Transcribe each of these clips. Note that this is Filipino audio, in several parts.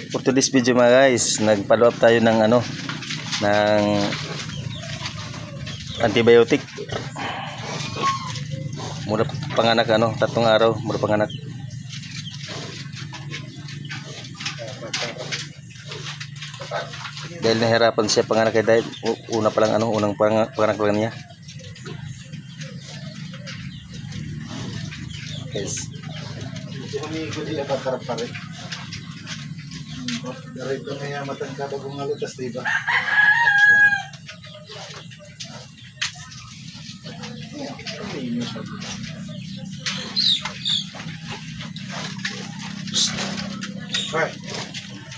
For today's video mga guys, nag-follow up tayo ng ng antibiotic. Mura panganak 3 araw, mura panganak. Dahil nahirapan siya panganak dahil una pa lang unang panganak lang niya. Guys. Diretso na yung matangkada bumalutas, diba? Right.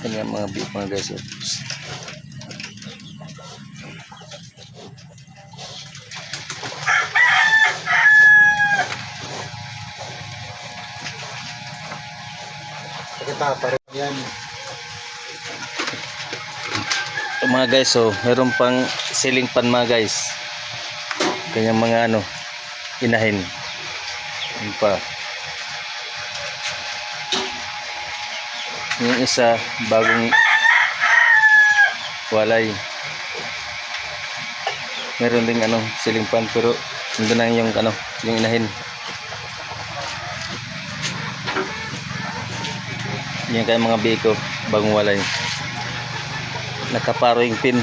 Yan yung mga beef mga guys. Pagkatapa rin yan. So, mga guys, so meron pang ceiling fan mga guys. Kanyang mga inahin. Yun pa. Yung isa bagong walay. Meron ding ceiling fan pero nandun na yung yung inahin. Yan kaya mga biko bagong walay. Nakaparo yung pin.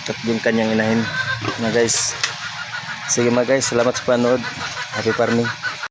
At yung kanyang inahin mga guys. Sige mga guys, salamat sa panood. Happy farming.